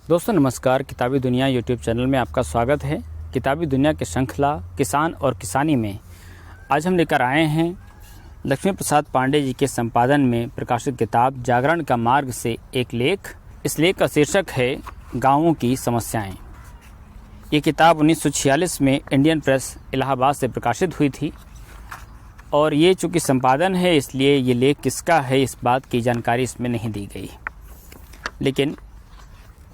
दोस्तों नमस्कार। किताबी दुनिया यूट्यूब चैनल में आपका स्वागत है। किताबी दुनिया के श्रृंखला किसान और किसानी में आज हम लेकर आए हैं लक्ष्मी प्रसाद पांडे जी के संपादन में प्रकाशित किताब जागरण का मार्ग से एक लेख। इस लेख का शीर्षक है गाँवों की समस्याएं। ये किताब 1946 में इंडियन प्रेस इलाहाबाद से प्रकाशित हुई थी और ये चूँकि संपादन है इसलिए ये लेख किसका है इस बात की जानकारी इसमें नहीं दी गई। लेकिन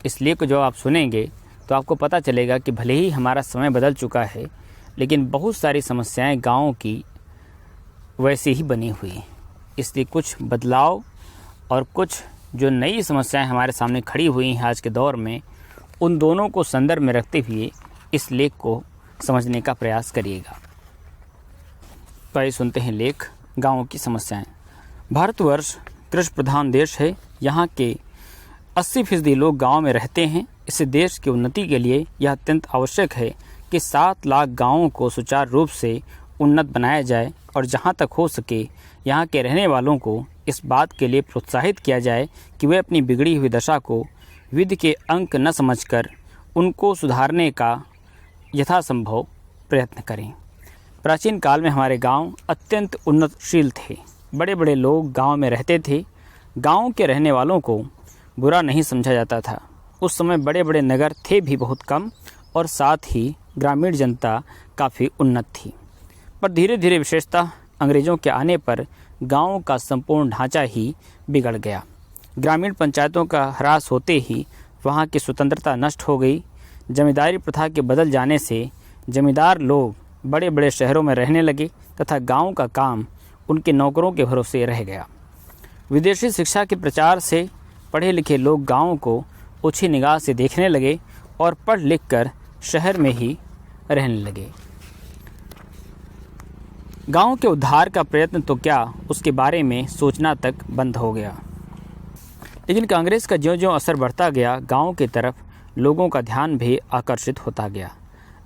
इस लेख को जो आप सुनेंगे तो आपको पता चलेगा कि भले ही हमारा समय बदल चुका है लेकिन बहुत सारी समस्याएं गाँव की वैसे ही बनी हुई हैं। इसलिए कुछ बदलाव और कुछ जो नई समस्याएं हमारे सामने खड़ी हुई हैं आज के दौर में, उन दोनों को संदर्भ में रखते हुए इस लेख को समझने का प्रयास करिएगा। तो आइए सुनते हैं लेख गाँवों की समस्याएं। भारतवर्ष कृषि प्रधान देश है। यहाँ के 80% लोग गांव में रहते हैं। इस देश की उन्नति के लिए यह अत्यंत आवश्यक है कि 7 लाख गांवों को सुचारू रूप से उन्नत बनाया जाए और जहां तक हो सके यहां के रहने वालों को इस बात के लिए प्रोत्साहित किया जाए कि वे अपनी बिगड़ी हुई दशा को विधि के अंक न समझकर उनको सुधारने का यथासंभव प्रयत्न करें। प्राचीन काल में हमारे गाँव अत्यंत उन्नतशील थे। बड़े बड़े लोग गाँव में रहते थे। गाँव के रहने वालों को बुरा नहीं समझा जाता था। उस समय बड़े बड़े नगर थे भी बहुत कम और साथ ही ग्रामीण जनता काफ़ी उन्नत थी। पर धीरे धीरे विशेषतः अंग्रेज़ों के आने पर गाँव का संपूर्ण ढांचा ही बिगड़ गया। ग्रामीण पंचायतों का ह्रास होते ही वहाँ की स्वतंत्रता नष्ट हो गई। जमींदारी प्रथा के बदल जाने से जमींदार लोग बड़े बड़े शहरों में रहने लगे तथा गाँव का काम उनके नौकरों के भरोसे रह गया। विदेशी शिक्षा के प्रचार से पढ़े लिखे लोग गाँव को ओछी निगाह से देखने लगे और पढ़ लिख कर शहर में ही रहने लगे। गाँव के उद्धार का प्रयत्न तो क्या, उसके बारे में सोचना तक बंद हो गया। लेकिन कांग्रेस का ज्यों-ज्यों असर बढ़ता गया, गाँव की तरफ लोगों का ध्यान भी आकर्षित होता गया।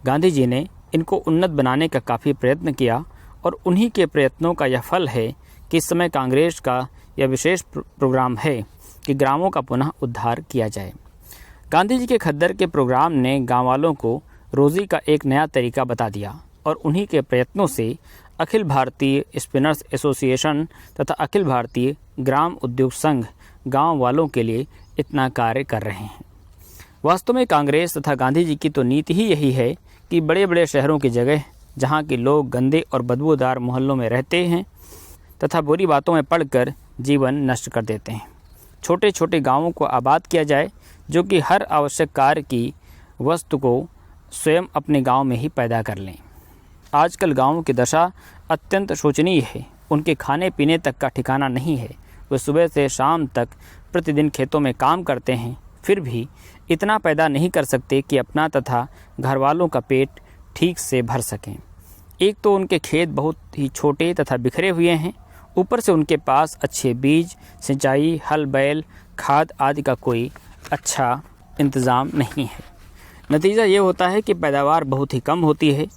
गांधी जी ने इनको उन्नत बनाने का काफ़ी प्रयत्न किया और उन्हीं के प्रयत्नों का यह फल है कि इस समय कांग्रेस का यह विशेष प्रोग्राम है कि ग्रामों का पुनः उद्धार किया जाए। गांधी जी के खद्दर के प्रोग्राम ने गाँव वालों को रोज़ी का एक नया तरीका बता दिया और उन्हीं के प्रयत्नों से अखिल भारतीय स्पिनर्स एसोसिएशन तथा अखिल भारतीय ग्राम उद्योग संघ गाँव वालों के लिए इतना कार्य कर रहे हैं। वास्तव में कांग्रेस तथा गांधी जी की तो नीति ही यही है कि बड़े बड़े शहरों की जगह जहाँ के लोग गंदे और बदबूदार मोहल्लों में रहते हैं तथा बुरी बातों में पड़कर जीवन नष्ट कर देते हैं, छोटे छोटे गांवों को आबाद किया जाए जो कि हर आवश्यक कार्य की वस्तु को स्वयं अपने गांव में ही पैदा कर लें। आजकल गांवों की दशा अत्यंत शोचनीय है। उनके खाने पीने तक का ठिकाना नहीं है। वे सुबह से शाम तक प्रतिदिन खेतों में काम करते हैं, फिर भी इतना पैदा नहीं कर सकते कि अपना तथा घर वालों का पेट ठीक से भर सकें। एक तो उनके खेत बहुत ही छोटे तथा बिखरे हुए हैं, ऊपर से उनके पास अच्छे बीज, सिंचाई, हल बैल, खाद आदि का कोई अच्छा इंतज़ाम नहीं है। नतीजा ये होता है कि पैदावार बहुत ही कम होती है।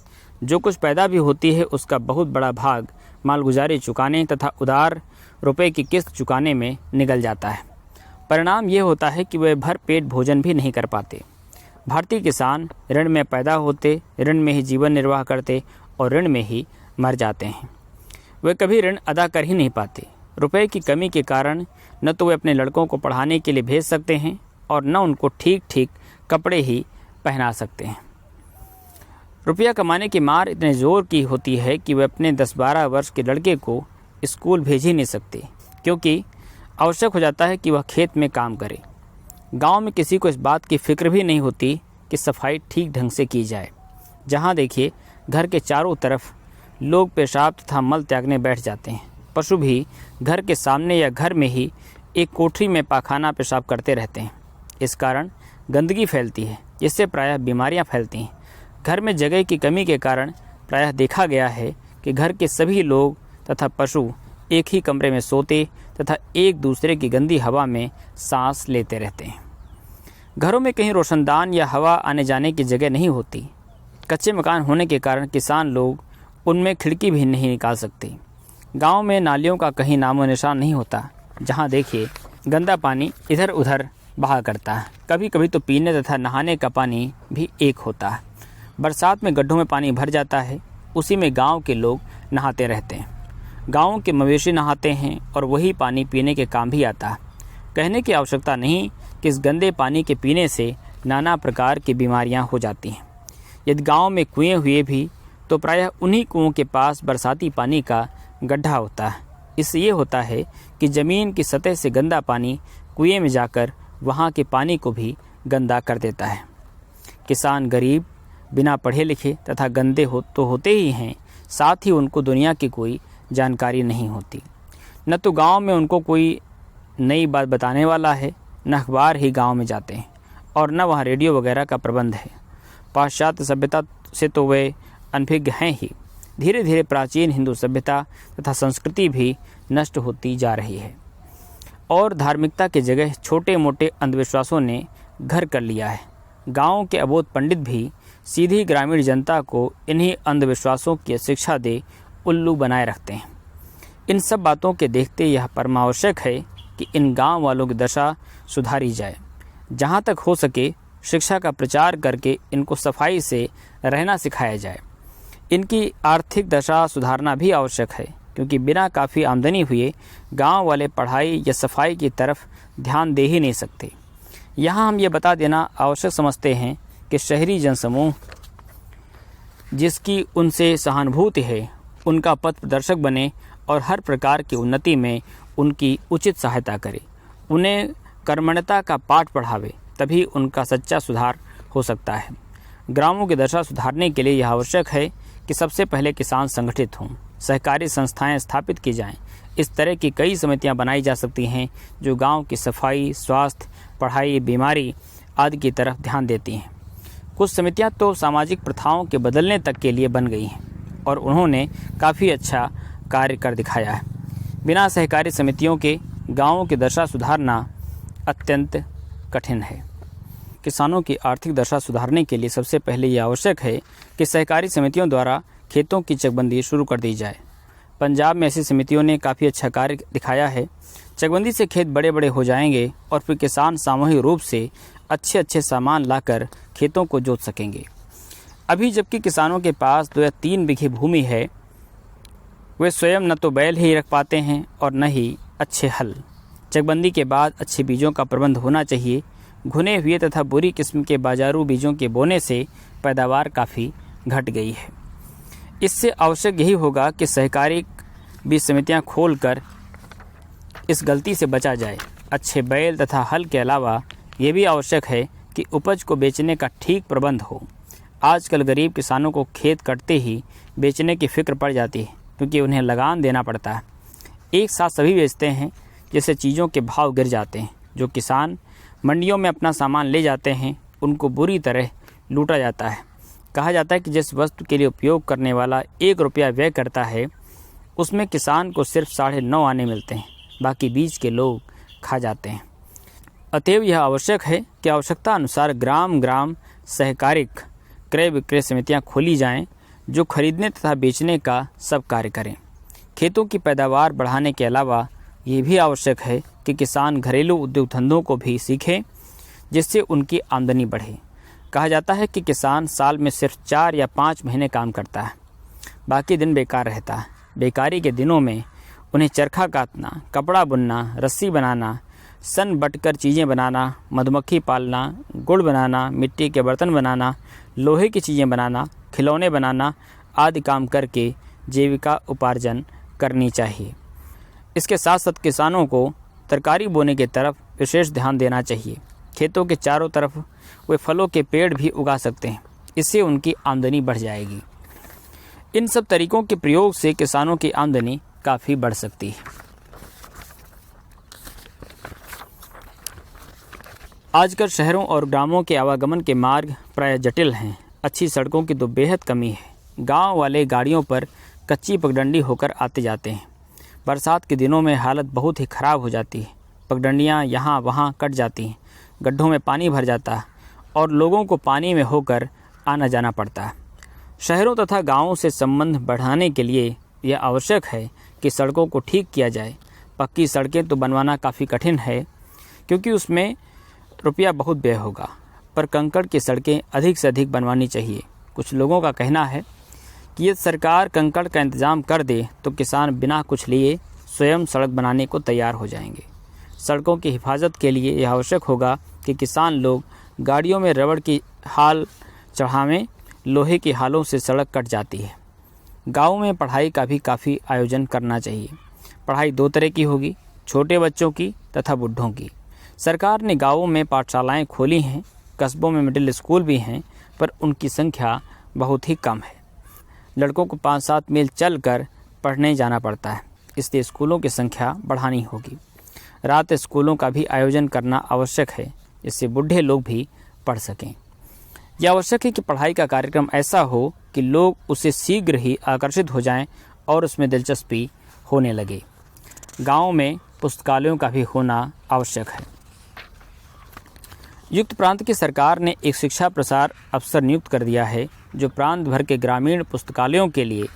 जो कुछ पैदा भी होती है उसका बहुत बड़ा भाग मालगुजारी चुकाने तथा उधार रुपए की किस्त चुकाने में निकल जाता है। परिणाम ये होता है कि वे भर पेट भोजन भी नहीं कर पाते। भारतीय किसान ऋण में पैदा होते, ऋण में ही जीवन निर्वाह करते और ऋण में ही मर जाते हैं। वे कभी ऋण अदा कर ही नहीं पाते। रुपए की कमी के कारण न तो वे अपने लड़कों को पढ़ाने के लिए भेज सकते हैं और न उनको ठीक ठीक कपड़े ही पहना सकते हैं। रुपया कमाने की मार इतने ज़ोर की होती है कि वे अपने 10-12 वर्ष के लड़के को स्कूल भेज ही नहीं सकते, क्योंकि आवश्यक हो जाता है कि वह खेत में काम करे। गांव में किसी को इस बात की फिक्र भी नहीं होती कि सफाई ठीक ढंग से की जाए। जहां देखिए घर के चारों तरफ लोग पेशाब तथा मल त्यागने बैठ जाते हैं। पशु भी घर के सामने या घर में ही एक कोठरी में पाखाना पेशाब करते रहते हैं। इस कारण गंदगी फैलती है, जिससे प्रायः बीमारियां फैलती हैं। घर में जगह की कमी के कारण प्रायः देखा गया है कि घर के सभी लोग तथा पशु एक ही कमरे में सोते तथा एक दूसरे की गंदी हवा में सांस लेते रहते हैं। घरों में कहीं रोशनदान या हवा आने जाने की जगह नहीं होती। कच्चे मकान होने के कारण किसान लोग उनमें खिड़की भी नहीं निकाल सकते। गांव में नालियों का कहीं नामो निशान नहीं होता। जहां देखिए गंदा पानी इधर उधर बहा करता है। कभी कभी तो पीने तथा नहाने का पानी भी एक होता है। बरसात में गड्ढों में पानी भर जाता है, उसी में गांव के लोग नहाते रहते हैं। गांव के मवेशी नहाते हैं और वही पानी पीने के काम भी आता है। कहने की आवश्यकता नहीं कि इस गंदे पानी के पीने से नाना प्रकार की बीमारियां हो जाती हैं। यदि गांव में कुएं हुए भी तो प्रायः उन्हीं कुओं के पास बरसाती पानी का गड्ढा होता है। इससे ये होता है कि ज़मीन की सतह से गंदा पानी कुएं में जाकर वहाँ के पानी को भी गंदा कर देता है। किसान गरीब, बिना पढ़े लिखे तथा गंदे तो होते ही हैं, साथ ही उनको दुनिया की कोई जानकारी नहीं होती। न तो गांव में उनको कोई नई बात बताने वाला है, न अखबार ही गांव में जाते हैं और न वहाँ रेडियो वगैरह का प्रबंध है। पाश्चात्य सभ्यता से तो वे अनभिज्ञ हैं ही। धीरे धीरे प्राचीन हिंदू सभ्यता तथा संस्कृति भी नष्ट होती जा रही है और धार्मिकता की जगह छोटे मोटे अंधविश्वासों ने घर कर लिया है। गाँव के अबोध पंडित भी सीधी ग्रामीण जनता को इन्हीं अंधविश्वासों की शिक्षा दे उल्लू बनाए रखते हैं। इन सब बातों के देखते यह परमावश्यक है कि इन गांव वालों की दशा सुधारी जाए। जहां तक हो सके शिक्षा का प्रचार करके इनको सफाई से रहना सिखाया जाए। इनकी आर्थिक दशा सुधारना भी आवश्यक है, क्योंकि बिना काफ़ी आमदनी हुए गांव वाले पढ़ाई या सफाई की तरफ ध्यान दे ही नहीं सकते। यहाँ हम ये बता देना आवश्यक समझते हैं कि शहरी जनसमूह जिसकी उनसे सहानुभूति है, उनका पथ प्रदर्शक बने और हर प्रकार की उन्नति में उनकी उचित सहायता करे। उन्हें कर्मण्यता का पाठ पढ़ावे, तभी उनका सच्चा सुधार हो सकता है। ग्रामों की दशा सुधारने के लिए यह आवश्यक है कि सबसे पहले किसान संगठित हों, सहकारी संस्थाएं स्थापित की जाएं। इस तरह की कई समितियां बनाई जा सकती हैं जो गांव की सफाई, स्वास्थ्य, पढ़ाई, बीमारी आदि की तरफ ध्यान देती हैं। कुछ समितियां तो सामाजिक प्रथाओं के बदलने तक के लिए बन गई हैं और उन्होंने काफ़ी अच्छा कार्य कर दिखाया है। बिना सहकारी समितियों के गांवों की दशा सुधारना अत्यंत कठिन है। किसानों की आर्थिक दशा सुधारने के लिए सबसे पहले यह आवश्यक है कि सहकारी समितियों द्वारा खेतों की चकबंदी शुरू कर दी जाए। पंजाब में ऐसी समितियों ने काफ़ी अच्छा कार्य दिखाया है। चकबंदी से खेत बड़े बड़े हो जाएंगे और फिर किसान सामूहिक रूप से अच्छे अच्छे सामान लाकर खेतों को जोत सकेंगे। अभी जबकि किसानों के पास 2 या 3 बीघे भूमि है, वे स्वयं न तो बैल ही रख पाते हैं और न ही अच्छे हल। चकबंदी के बाद अच्छे बीजों का प्रबंध होना चाहिए। घुने हुए तथा बुरी किस्म के बाजारू बीजों के बोने से पैदावार काफ़ी घट गई है। इससे आवश्यक यही होगा कि सहकारी बीज समितियां खोलकर इस गलती से बचा जाए। अच्छे बैल तथा हल के अलावा ये भी आवश्यक है कि उपज को बेचने का ठीक प्रबंध हो। आजकल गरीब किसानों को खेत कटते ही बेचने की फिक्र पड़ जाती है, क्योंकि उन्हें लगान देना पड़ता है। एक साथ सभी बेचते हैं, जिससे चीज़ों के भाव गिर जाते हैं। जो किसान मंडियों में अपना सामान ले जाते हैं, उनको बुरी तरह लूटा जाता है। कहा जाता है कि जिस वस्तु के लिए उपयोग करने वाला 1 रुपया व्यय करता है, उसमें किसान को सिर्फ 9.5 आने मिलते हैं, बाकी बीच के लोग खा जाते हैं। अतएव यह आवश्यक है कि आवश्यकता अनुसार ग्राम ग्राम सहकारिक क्रय विक्रय समितियां खोली जाएं, जो खरीदने तथा बेचने का सब कार्य करें। खेतों की पैदावार बढ़ाने के अलावा ये भी आवश्यक है कि किसान घरेलू उद्योग धंधों को भी सीखें, जिससे उनकी आमदनी बढ़े। कहा जाता है कि किसान साल में सिर्फ 4 या 5 महीने काम करता है, बाकी दिन बेकार रहता है। बेकारी के दिनों में उन्हें चरखा काटना, कपड़ा बुनना, रस्सी बनाना, सन बटकर चीज़ें बनाना, मधुमक्खी पालना, गुड़ बनाना, मिट्टी के बर्तन बनाना, लोहे की चीज़ें बनाना, खिलौने बनाना आदि काम करके जीविका उपार्जन करनी चाहिए। इसके साथ साथ किसानों को तरकारी बोने की तरफ विशेष ध्यान देना चाहिए। खेतों के चारों तरफ वे फलों के पेड़ भी उगा सकते हैं, इससे उनकी आमदनी बढ़ जाएगी। इन सब तरीकों के प्रयोग से किसानों की आमदनी काफ़ी बढ़ सकती है। आजकल शहरों और ग्रामों के आवागमन के मार्ग प्राय जटिल हैं। अच्छी सड़कों की तो बेहद कमी है। गांव वाले गाड़ियों पर कच्ची पगडंडी होकर आते जाते हैं। बरसात के दिनों में हालत बहुत ही ख़राब हो जाती है। पगडंडियाँ यहाँ वहाँ कट जाती हैं, गड्ढों में पानी भर जाता है और लोगों को पानी में होकर आना जाना पड़ता है। शहरों तथा गाँवों से संबंध बढ़ाने के लिए यह आवश्यक है कि सड़कों को ठीक किया जाए। पक्की सड़कें तो बनवाना काफ़ी कठिन है, क्योंकि उसमें रुपया बहुत व्यय होगा, पर कंकड़ की सड़कें अधिक से अधिक बनवानी चाहिए। कुछ लोगों का कहना है कि यदि सरकार कंकड़ का इंतजाम कर दे तो किसान बिना कुछ लिए स्वयं सड़क बनाने को तैयार हो जाएंगे। सड़कों की हिफाजत के लिए यह आवश्यक होगा कि किसान लोग गाड़ियों में रबड़ की हाल चढ़ावें, लोहे की हालों से सड़क कट जाती है। गाँव में पढ़ाई का भी काफ़ी आयोजन करना चाहिए। पढ़ाई दो तरह की होगी, छोटे बच्चों की तथा बुढ़ों की। सरकार ने गाँवों में पाठशालाएँ खोली हैं, कस्बों में मिडिल स्कूल भी हैं, पर उनकी संख्या बहुत ही कम है। लड़कों को 5-7 मील चलकर पढ़ने जाना पड़ता है, इसलिए स्कूलों की संख्या बढ़ानी होगी। रात स्कूलों का भी आयोजन करना आवश्यक है, जिससे बूढ़े लोग भी पढ़ सकें। यह आवश्यक है कि पढ़ाई का कार्यक्रम ऐसा हो कि लोग उसे शीघ्र ही आकर्षित हो जाएं और उसमें दिलचस्पी होने लगे। गाँव में पुस्तकालयों का भी होना आवश्यक है। युक्त प्रांत की सरकार ने एक शिक्षा प्रसार अफसर नियुक्त कर दिया है, जो प्रांत भर के ग्रामीण पुस्तकालयों के लिए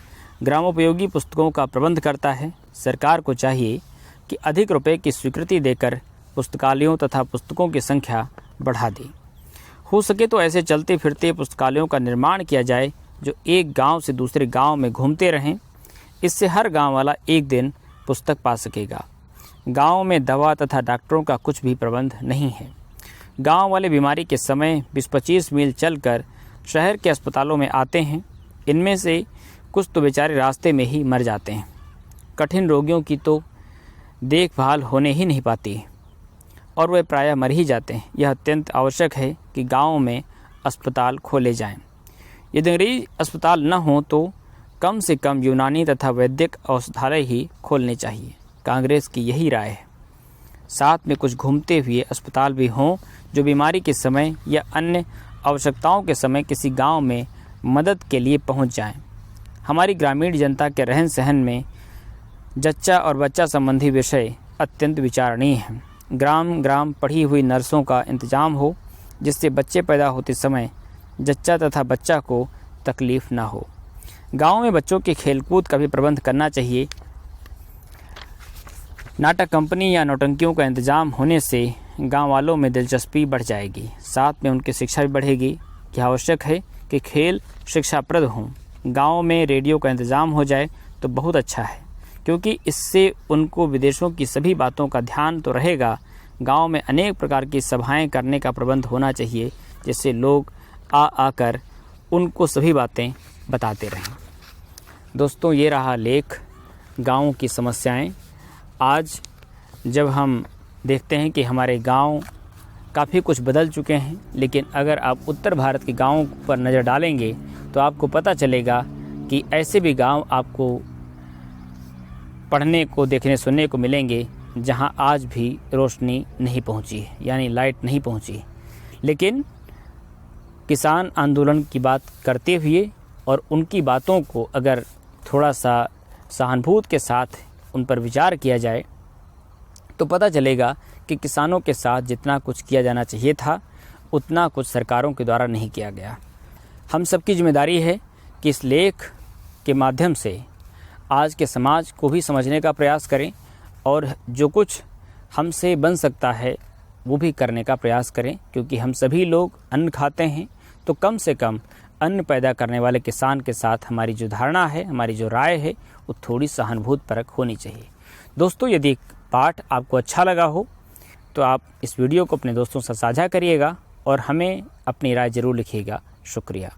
ग्रामोपयोगी पुस्तकों का प्रबंध करता है। सरकार को चाहिए कि अधिक रुपए की स्वीकृति देकर पुस्तकालयों तथा पुस्तकों की संख्या बढ़ा दे। हो सके तो ऐसे चलते फिरते पुस्तकालयों का निर्माण किया जाए, जो एक गांव से दूसरे गांव में घूमते रहें। इससे हर गांव वाला एक दिन पुस्तक पा सकेगा। गांव में दवा तथा डॉक्टरों का कुछ भी प्रबंध नहीं है। गांव वाले बीमारी के समय 20-25 मील चलकर शहर के अस्पतालों में आते हैं। इनमें से कुछ तो बेचारे रास्ते में ही मर जाते हैं। कठिन रोगियों की तो देखभाल होने ही नहीं पाती और वे प्रायः मर ही जाते हैं। यह अत्यंत आवश्यक है कि गाँव में अस्पताल खोले जाएं। यदि अंग्रेजी अस्पताल न हो तो कम से कम यूनानी तथा वैद्यक औषधालय ही खोलने चाहिए। कांग्रेस की यही राय है। साथ में कुछ घूमते हुए अस्पताल भी हों, जो बीमारी के समय या अन्य आवश्यकताओं के समय किसी गांव में मदद के लिए पहुंच जाएं। हमारी ग्रामीण जनता के रहन सहन में जच्चा और बच्चा संबंधी विषय अत्यंत विचारणीय हैं। ग्राम ग्राम पढ़ी हुई नर्सों का इंतजाम हो, जिससे बच्चे पैदा होते समय जच्चा तथा बच्चा को तकलीफ न हो। गाँव में बच्चों के खेलकूद का भी प्रबंध करना चाहिए। नाटक कंपनी या नौटंकियों का इंतजाम होने से गांव वालों में दिलचस्पी बढ़ जाएगी, साथ में उनकी शिक्षा भी बढ़ेगी। यह आवश्यक है कि खेल शिक्षाप्रद हों। गांव में रेडियो का इंतजाम हो जाए तो बहुत अच्छा है, क्योंकि इससे उनको विदेशों की सभी बातों का ध्यान तो रहेगा। गांव में अनेक प्रकार की सभाएं करने का प्रबंध होना चाहिए, जिससे लोग आकर उनको सभी बातें बताते रहें। दोस्तों, ये रहा लेख गाँव की समस्याएं। आज जब हम देखते हैं कि हमारे गांव काफ़ी कुछ बदल चुके हैं, लेकिन अगर आप उत्तर भारत के गांवों पर नज़र डालेंगे तो आपको पता चलेगा कि ऐसे भी गांव आपको पढ़ने को, देखने सुनने को मिलेंगे जहां आज भी रोशनी नहीं पहुंची है, यानी लाइट नहीं पहुंची। लेकिन किसान आंदोलन की बात करते हुए और उनकी बातों को अगर थोड़ा सा सहानुभूति के साथ उन पर विचार किया जाए तो पता चलेगा कि किसानों के साथ जितना कुछ किया जाना चाहिए था, उतना कुछ सरकारों के द्वारा नहीं किया गया। हम सबकी जिम्मेदारी है कि इस लेख के माध्यम से आज के समाज को भी समझने का प्रयास करें और जो कुछ हमसे बन सकता है वो भी करने का प्रयास करें, क्योंकि हम सभी लोग अन्न खाते हैं। तो कम से कम अन्न पैदा करने वाले किसान के साथ हमारी जो धारणा है, हमारी जो राय है, वो थोड़ी सहानुभूतिपरक होनी चाहिए। दोस्तों, यदि पाठ आपको अच्छा लगा हो तो आप इस वीडियो को अपने दोस्तों से साझा करिएगा और हमें अपनी राय ज़रूर लिखिएगा। शुक्रिया।